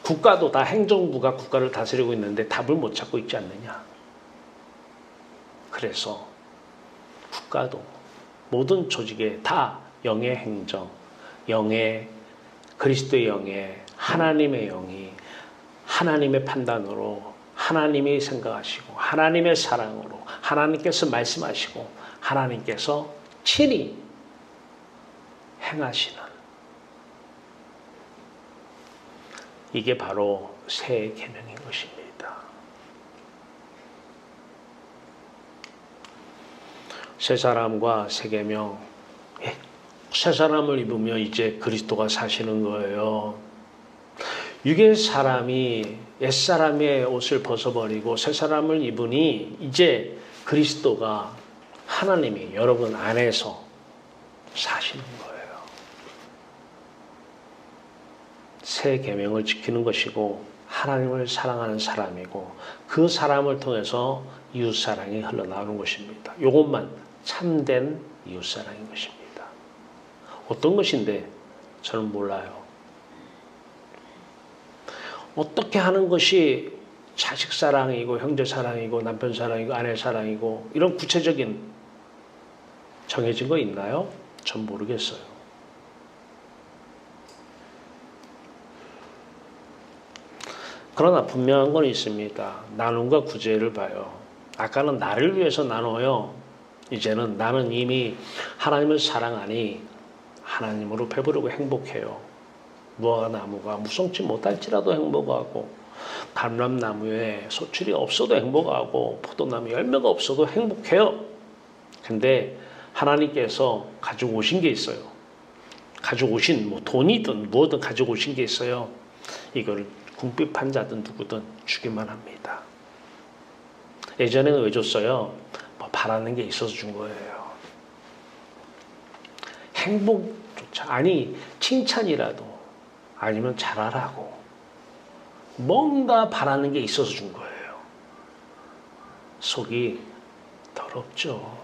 국가도 다 행정부가 국가를 다스리고 있는데 답을 못 찾고 있지 않느냐. 그래서 국가도 모든 조직에 다 영의 행정, 영의, 그리스도의 영의, 하나님의 영이 하나님의 판단으로, 하나님이 생각하시고, 하나님의 사랑으로, 하나님께서 말씀하시고, 하나님께서 친히 행하시는, 이게 바로 새 계명인 것입니다. 새 사람과 새 계명, 새 사람을 입으면 이제 그리스도가 사시는 거예요. 육의 사람이 옛사람의 옷을 벗어버리고 새 사람을 입으니 이제 그리스도가, 하나님이 여러분 안에서 사시는 거예요. 새 계명을 지키는 것이고 하나님을 사랑하는 사람이고, 그 사람을 통해서 이웃사랑이 흘러나오는 것입니다. 이것만 참된 이웃사랑인 것입니다. 어떤 것인데 저는 몰라요. 어떻게 하는 것이 자식 사랑이고, 형제 사랑이고, 남편 사랑이고, 아내 사랑이고, 이런 구체적인 정해진 거 있나요? 전 모르겠어요. 그러나 분명한 건 있습니다. 나눔과 구제를 봐요. 아까는 나를 위해서 나눠요. 이제는 나는 이미 하나님을 사랑하니 하나님으로 배부르고 행복해요. 무화과 나무가 무성치 못할지라도 행복하고, 감람나무에 소출이 없어도 행복하고, 포도나무 열매가 없어도 행복해요. 근데 하나님께서 가지고 오신 게 있어요. 가지고 오신, 뭐 돈이든 무엇든 가지고 오신 게 있어요. 이걸 궁핍한 자든 누구든 주기만 합니다. 예전에는 왜 줬어요? 바라는 게 있어서 준 거예요. 행복조차, 아니 칭찬이라도, 아니면 잘하라고 뭔가 바라는 게 있어서 준 거예요. 속이 더럽죠.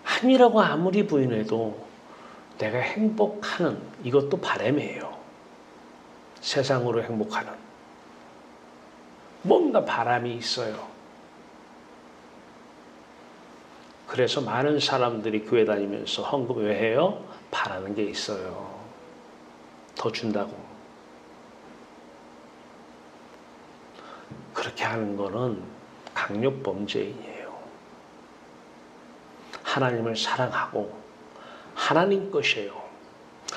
함이라고 아무리 부인해도 내가 행복하는 이것도 바람이에요. 세상으로 행복하는 뭔가 바람이 있어요. 그래서 많은 사람들이 교회 다니면서 헌금 왜 해요? 바라는 게 있어요. 더 준다고. 그렇게 하는 거는 강력범죄인이에요. 하나님을 사랑하고 하나님 것이에요.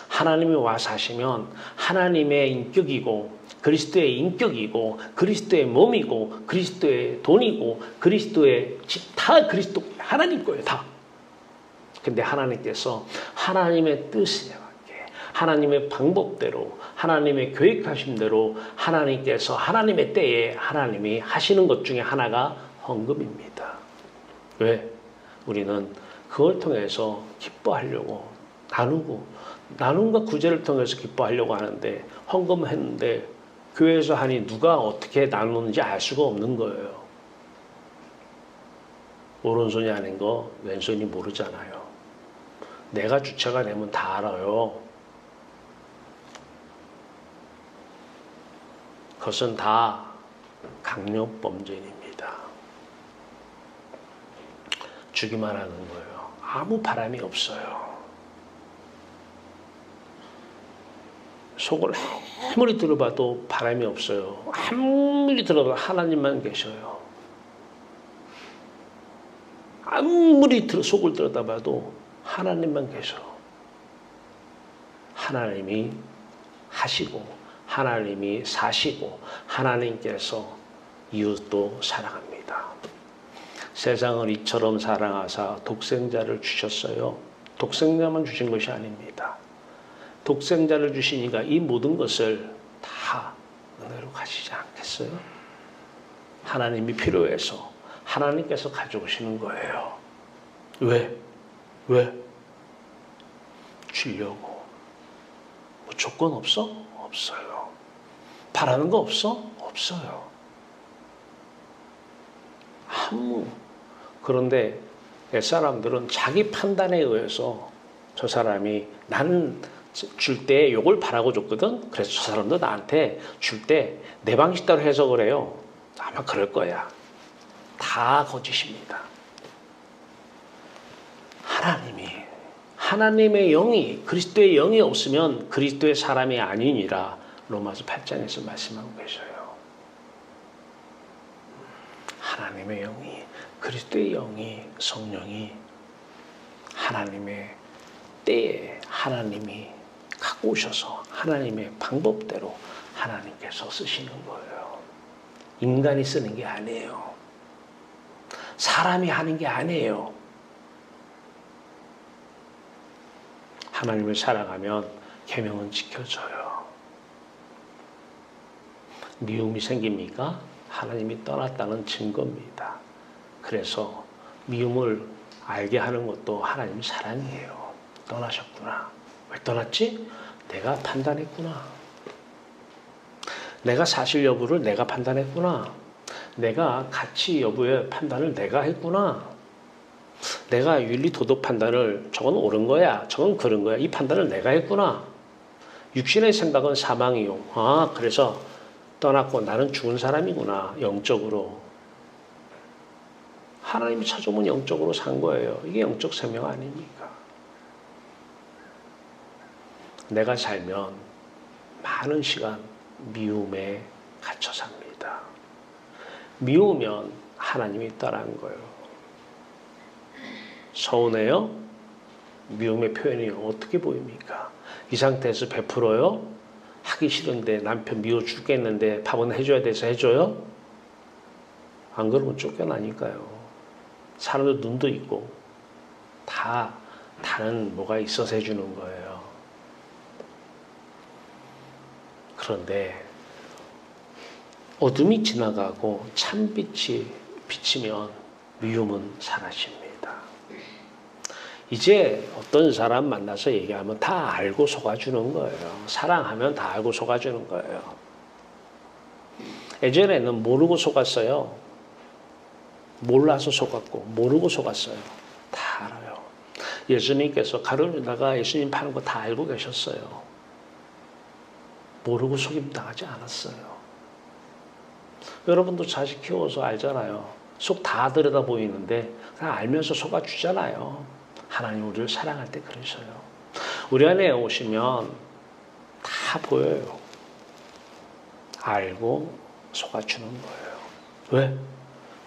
하나님이 와 사시면 하나님의 인격이고 그리스도의 인격이고 그리스도의 몸이고 그리스도의 돈이고 그리스도의 집, 다 그리스도 하나님 거예요. 다. 근데 하나님께서 하나님의 뜻에 맞게 하나님의 방법대로 하나님의 계획하신 대로 하나님께서 하나님의 때에 하나님이 하시는 것 중에 하나가 헌금입니다. 왜? 우리는 그걸 통해서 기뻐하려고 나눔과 구제를 통해서 기뻐하려고 하는데 헌금을 했는데 교회에서 하니 누가 어떻게 나누는지 알 수가 없는 거예요. 오른손이 아닌 거 왼손이 모르잖아요. 내가 주체가 되면 다 알아요. 그것은 다 강력범죄입니다. 주기만 하는 거예요. 아무 바람이 없어요. 속을 아무리 들어봐도 바람이 없어요. 아무리 들어봐도 하나님만 계셔요. 아무리 속을 들여다봐도 하나님만 계셔. 하나님이 하시고 하나님이 사시고 하나님께서 이웃도 사랑합니다. 세상을 이처럼 사랑하사 독생자를 주셨어요. 독생자만 주신 것이 아닙니다. 독생자를 주시니까 이 모든 것을 다 은혜로 가시지 않겠어요? 하나님이 필요해서 하나님께서 가져오시는 거예요. 왜? 주려고. 뭐 조건 없어? 없어요. 바라는 거 없어? 없어요. 그런데 옛사람들은 자기 판단에 의해서 저 사람이 나는 줄 때 요걸 바라고 줬거든. 그래서 저 사람도 나한테 줄 때 내 방식대로 해석을 해요. 아마 그럴 거야. 다 거짓입니다. 하나님의 영이 그리스도의 영이 없으면 그리스도의 사람이 아니니라 로마서 8장에서 말씀하고 계셔요. 하나님의 영이 그리스도의 영이 성령이 하나님의 때에 하나님이 갖고 오셔서 하나님의 방법대로 하나님께서 쓰시는 거예요. 인간이 쓰는 게 아니에요. 사람이 하는 게 아니에요. 하나님을 사랑하면 계명은 지켜져요. 미움이 생깁니까? 하나님이 떠났다는 증거입니다. 그래서 미움을 알게 하는 것도 하나님 사랑이에요. 떠나셨구나. 왜 떠났지? 내가 판단했구나. 내가 사실 여부를 내가 판단했구나. 내가 가치 여부의 판단을 내가 했구나. 내가 윤리 도덕 판단을 저건 옳은 거야. 저건 그런 거야. 이 판단을 내가 했구나. 육신의 생각은 사망이요. 그래서 떠났고 나는 죽은 사람이구나. 영적으로. 하나님이 찾아오면 영적으로 산 거예요. 이게 영적 생명 아닙니까? 내가 살면 많은 시간 미움에 갇혀 삽니다. 미우면 하나님이 떠난 거예요. 서운해요? 미움의 표현이 어떻게 보입니까? 이 상태에서 베풀어요? 하기 싫은데 남편 미워 죽겠는데 밥은 해줘야 돼서 해줘요? 안 그러면 쫓겨나니까요. 사람들 눈도 있고 다 다른 뭐가 있어서 해주는 거예요. 그런데 어둠이 지나가고 찬빛이 비치면 미움은 사라집니다. 이제 어떤 사람 만나서 얘기하면 다 알고 속아주는 거예요. 사랑하면 다 알고 속아주는 거예요. 예전에는 모르고 속았어요. 몰라서 속았고 모르고 속았어요. 다 알아요. 예수님께서 가룟유다가 예수님 파는 거 다 알고 계셨어요. 모르고 속임 당하지 않았어요. 여러분도 자식 키워서 알잖아요. 속 다 들여다 보이는데 그냥 알면서 속아주잖아요. 하나님 우리를 사랑할 때 그러셔요. 우리 안에 오시면 다 보여요. 알고 속아주는 거예요. 왜?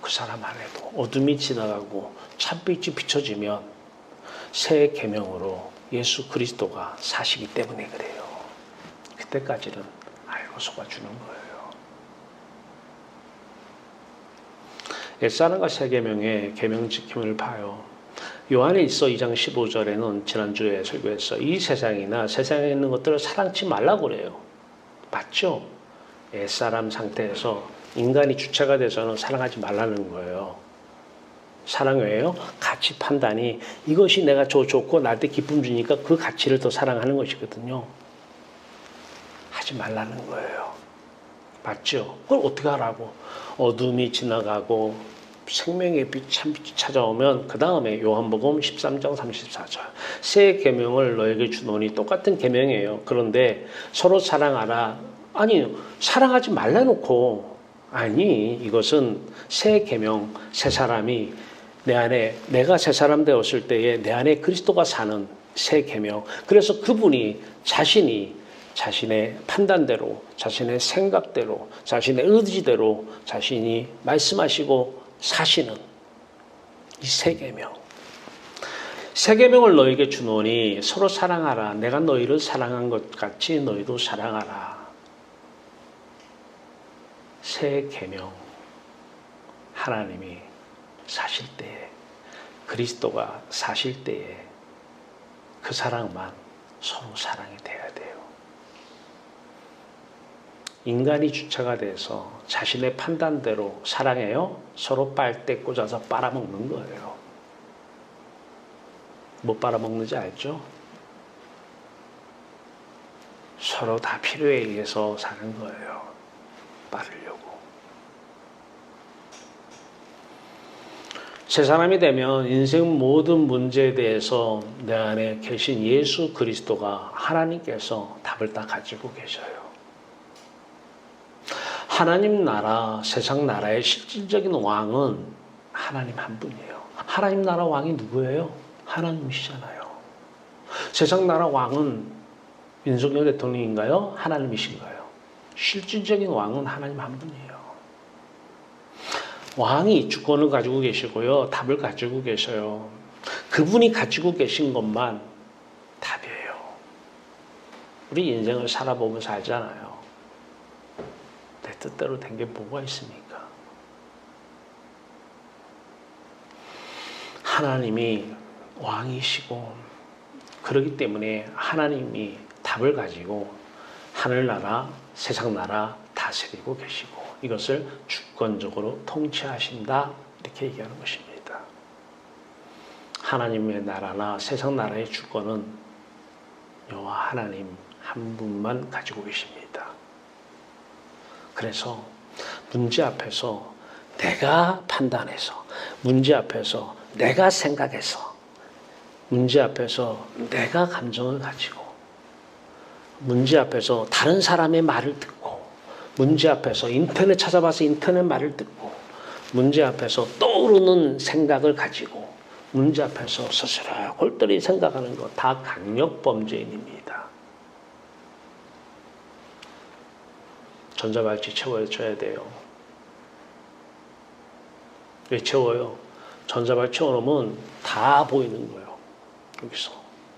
그 사람 안에도 어둠이 지나가고 참빛이 비춰지면 새 계명으로 예수 그리스도가 사시기 때문에 그래요. 그때까지는 알고 속아주는 거예요. 옛사람과 새 계명의 계명 지킴을 봐요. 요한에 있어 2장 15절에는 지난주에 설교했어. 이 세상이나 세상에 있는 것들을 사랑치 말라고 그래요. 맞죠? 옛사람 상태에서 인간이 주체가 돼서는 사랑하지 말라는 거예요. 사랑 왜요? 가치 판단이 이것이 내가 좋고 나한테 기쁨 주니까 그 가치를 더 사랑하는 것이거든요. 하지 말라는 거예요. 맞죠? 그걸 어떻게 하라고? 어둠이 지나가고 생명의 빛, 참빛이 찾아오면 그 다음에 요한복음 13장 34절 새 계명을 너에게 주노니 똑같은 계명이에요. 그런데 서로 사랑하라. 아니 사랑하지 말라놓고 아니 이것은 새 계명 새 사람이 내 안에 내가 새 사람 되었을 때에 내 안에 그리스도가 사는 새 계명. 그래서 그분이 자신의 판단대로 자신의 생각대로 자신의 의지대로 자신이 말씀하시고 사시는 이 새 계명. 새 계명을 너에게 주노니 서로 사랑하라. 내가 너희를 사랑한 것 같이 너희도 사랑하라. 새 계명. 하나님이 사실 때에 그리스도가 사실 때에 그 사랑만 서로 사랑이 돼야 돼요. 인간이 주체가 돼서 자신의 판단대로 사랑해요. 서로 빨대 꽂아서 빨아먹는 거예요. 못 빨아먹는지 알죠? 서로 다 필요에 의해서 사는 거예요. 빨으려고. 새 사람이 되면 인생 모든 문제에 대해서 내 안에 계신 예수 그리스도가 하나님께서 답을 다 가지고 계셔요. 하나님 나라, 세상 나라의 실질적인 왕은 하나님 한 분이에요. 하나님 나라 왕이 누구예요? 하나님이시잖아요. 세상 나라 왕은 윤석열 대통령인가요? 하나님이신가요? 실질적인 왕은 하나님 한 분이에요. 왕이 주권을 가지고 계시고요. 답을 가지고 계셔요. 그분이 가지고 계신 것만 답이에요. 우리 인생을 살아보면서 알잖아요. 내 뜻대로 된 게 뭐가 있습니까? 하나님이 왕이시고 그렇기 때문에 하나님이 답을 가지고 하늘나라, 세상나라 다스리고 계시고 이것을 주권적으로 통치하신다 이렇게 얘기하는 것입니다. 하나님의 나라나 세상 나라의 주권은 여호와 하나님 한 분만 가지고 계십니다. 그래서 문제 앞에서 내가 판단해서 문제 앞에서 내가 생각해서 문제 앞에서 내가 감정을 가지고 문제 앞에서 다른 사람의 말을 듣고 문제 앞에서 인터넷 찾아봐서 인터넷 말을 듣고 문제 앞에서 떠오르는 생각을 가지고 문제 앞에서 스스로 골똘히 생각하는 것 다 강력범죄인입니다. 전자발찌 채워줘야 돼요. 왜 채워요? 전자발찌 채워놓으면 다 보이는 거예요. 여기서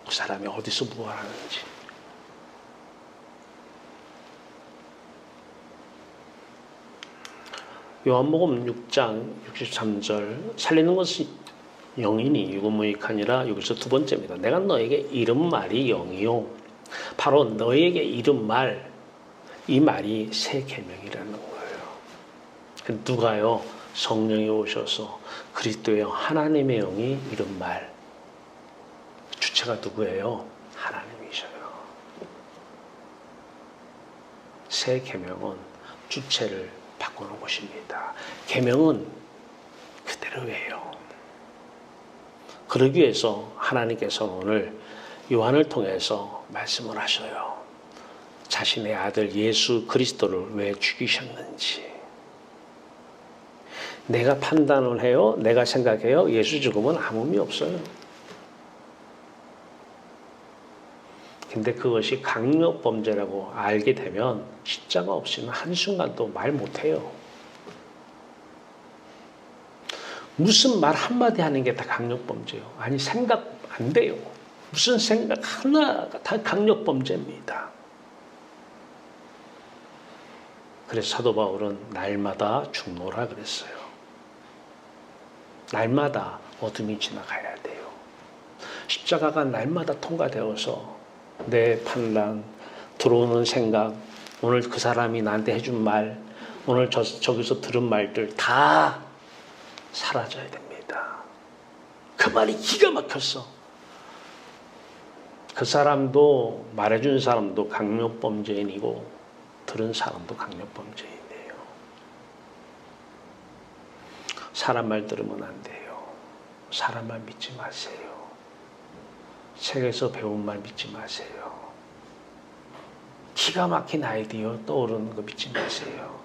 그 사람이 어디서 무엇을 하는지. 요한복음 6장 63절 살리는 것이 영이니 유고무익하니라. 여기서 두 번째입니다. 내가 너에게 이른 말이 영이요 바로 너에게 이른 말 이 말이 새 계명이라는 거예요. 누가요? 성령이 오셔서 그리스도의 영, 하나님의 영이 이런 말. 주체가 누구예요? 하나님이셔요. 새 계명은 주체를 바꾸는 것입니다. 계명은 그대로예요. 그러기 위해서 하나님께서는 오늘 요한을 통해서 말씀을 하셔요. 자신의 아들 예수 그리스도를 왜 죽이셨는지. 내가 판단을 해요? 내가 생각해요? 예수 죽으면 아무 의미 없어요. 근데 그것이 강력범죄라고 알게 되면 십자가 없이는 한순간도 말 못해요. 무슨 말 한마디 하는 게 다 강력범죄예요. 아니 생각 안 돼요. 무슨 생각 하나가 다 강력범죄입니다. 그래서 사도 바울은 날마다 죽노라 그랬어요. 날마다 어둠이 지나가야 돼요. 십자가가 날마다 통과되어서 내 판단, 들어오는 생각, 오늘 그 사람이 나한테 해준 말, 오늘 저기서 들은 말들 다 사라져야 됩니다. 그 말이 기가 막혔어. 그 사람도 말해준 사람도 강력범죄인이고 들은 사람도 강력범죄인이에요. 사람 말 들으면 안 돼요. 사람 말 믿지 마세요. 책에서 배운 말 믿지 마세요. 기가 막힌 아이디어 떠오르는 거 믿지 마세요.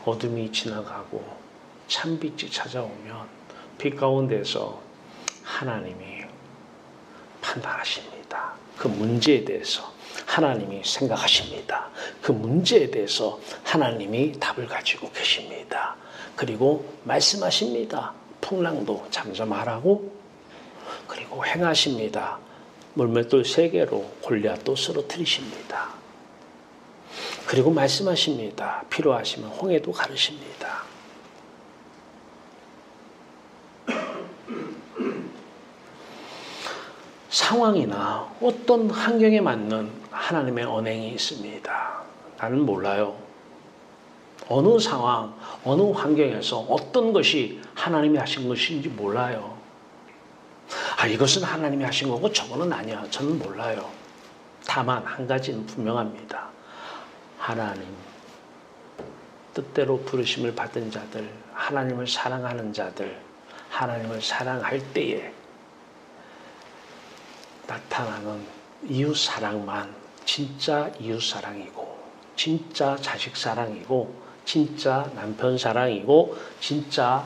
어둠이 지나가고 찬빛이 찾아오면 빛 가운데서 하나님이 판단하십니다. 그 문제에 대해서 하나님이 생각하십니다. 그 문제에 대해서 하나님이 답을 가지고 계십니다. 그리고 말씀하십니다. 풍랑도 잠잠하라고. 그리고 행하십니다. 물맷돌 3개로 골리앗도 쓰러뜨리십니다. 그리고 말씀하십니다. 필요하시면 홍해도 가르십니다. 상황이나 어떤 환경에 맞는 하나님의 언행이 있습니다. 나는 몰라요. 어느 상황, 어느 환경에서 어떤 것이 하나님이 하신 것인지 몰라요. 이것은 하나님이 하신 거고 저거는 아니야. 저는 몰라요. 다만 한 가지는 분명합니다. 하나님 뜻대로 부르심을 받은 자들, 하나님을 사랑하는 자들, 하나님을 사랑할 때에 나타나는 이웃사랑만 진짜 이웃사랑이고 진짜 자식사랑이고 진짜 남편사랑이고 진짜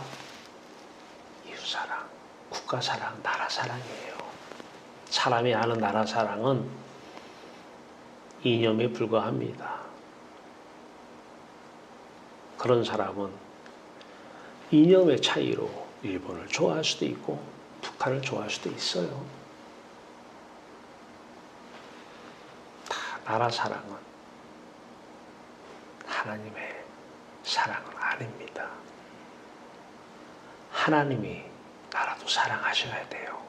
이웃사랑, 국가사랑, 나라사랑이에요. 사람이 아는 나라사랑은 이념에 불과합니다. 그런 사람은 이념의 차이로 일본을 좋아할 수도 있고 북한을 좋아할 수도 있어요. 나라 사랑은 하나님의 사랑은 아닙니다. 하나님이 나라도 사랑하셔야 돼요.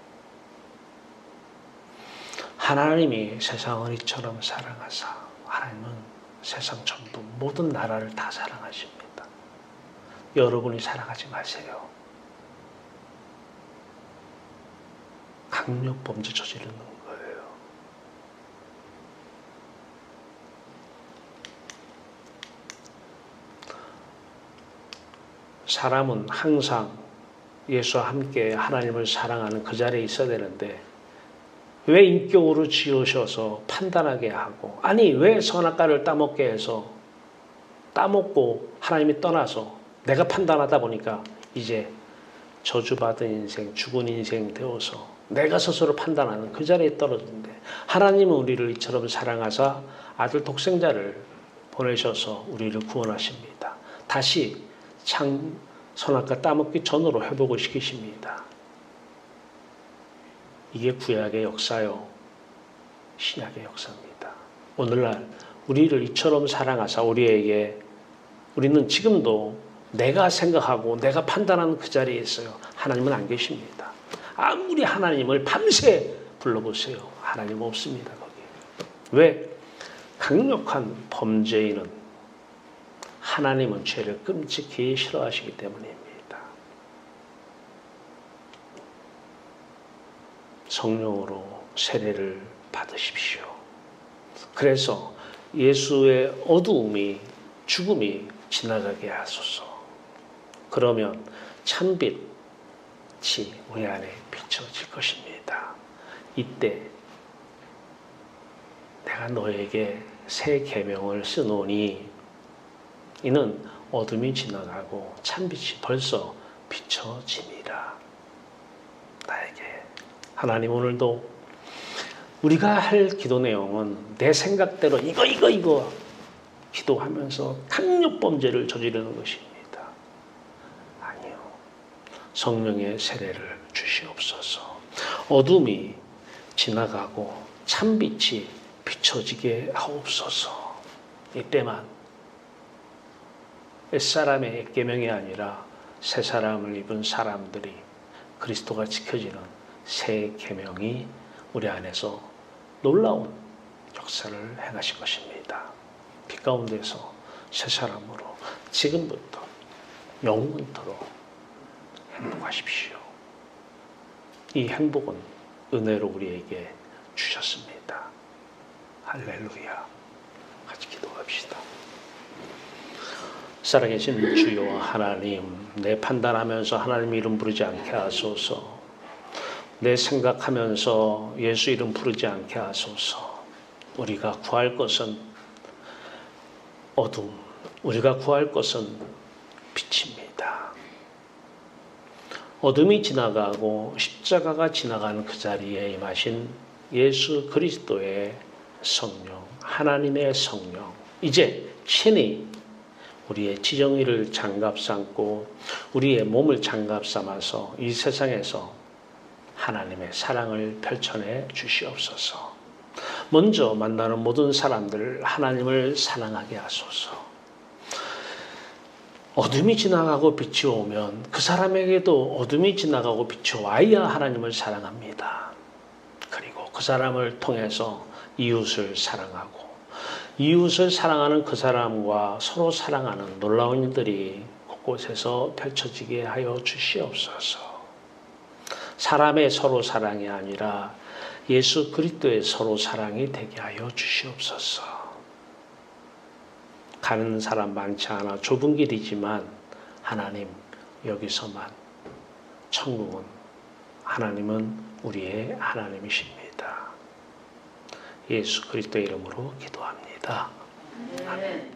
하나님이 세상을 이처럼 사랑하사 하나님은 세상 전부 모든 나라를 다 사랑하십니다. 여러분이 사랑하지 마세요. 강력범죄 저지르는 거예요. 사람은 항상 예수와 함께 하나님을 사랑하는 그 자리에 있어야 되는데 왜 인격으로 지으셔서 판단하게 하고 왜 선악과를 따먹게 해서 따먹고 하나님이 떠나서 내가 판단하다 보니까 이제 저주받은 인생, 죽은 인생 되어서 내가 스스로 판단하는 그 자리에 떨어지는데 하나님은 우리를 이처럼 사랑하사 아들 독생자를 보내셔서 우리를 구원하십니다. 다시 선악과 따먹기 전으로 회복을 시키십니다. 이게 구약의 역사요. 신약의 역사입니다. 오늘날 우리를 이처럼 사랑하사 우리는 지금도 내가 생각하고 내가 판단하는 그 자리에 있어요. 하나님은 안 계십니다. 아무리 하나님을 밤새 불러보세요. 하나님 없습니다. 거기. 왜? 강력한 범죄인은 하나님은 죄를 끔찍히 싫어하시기 때문입니다. 성령으로 세례를 받으십시오. 그래서 예수의 어두움이, 죽음이 지나가게 하소서. 그러면 참빛이 우리 안에 비춰질 것입니다. 이때 내가 너에게 새 계명을 쓰노니 이는 어둠이 지나가고 참빛이 벌써 비춰짐이라. 나에게 하나님, 오늘도 우리가 할 기도 내용은 내 생각대로 이거 기도하면서 강력 범죄를 저지르는 것입니다. 아니요. 성령의 세례를 주시옵소서. 어둠이 지나가고 참빛이 비춰지게 하옵소서. 이때만 옛사람의 계명이 아니라 새 사람을 입은 사람들이 그리스도가 지켜지는 새 계명이 우리 안에서 놀라운 역사를 행하실 것입니다. 빛 가운데서 새 사람으로 지금부터 영원토록 행복하십시오. 이 행복은 은혜로 우리에게 주셨습니다. 할렐루야. 같이 기도합시다. 살아계신 주여 하나님, 내 판단하면서 하나님 이름 부르지 않게 하소서. 내 생각하면서 예수 이름 부르지 않게 하소서. 우리가 구할 것은 어둠, 우리가 구할 것은 빛입니다. 어둠이 지나가고 십자가가 지나가는 그 자리에 임하신 예수 그리스도의 성령, 하나님의 성령, 이제 친히 우리의 지정의를 장갑 삼고 우리의 몸을 장갑 삼아서 이 세상에서 하나님의 사랑을 펼쳐내 주시옵소서. 먼저 만나는 모든 사람들 하나님을 사랑하게 하소서. 어둠이 지나가고 빛이 오면 그 사람에게도 어둠이 지나가고 빛이 와야 하나님을 사랑합니다. 그리고 그 사람을 통해서 이웃을 사랑하고 이웃을 사랑하는 그 사람과 서로 사랑하는 놀라운 일들이 곳곳에서 펼쳐지게 하여 주시옵소서. 사람의 서로 사랑이 아니라 예수 그리스도의 서로 사랑이 되게 하여 주시옵소서. 가는 사람 많지 않아 좁은 길이지만 하나님, 여기서만 천국은, 하나님은 우리의 하나님이십니다. 예수 그리스도의 이름으로 기도합니다. 아멘.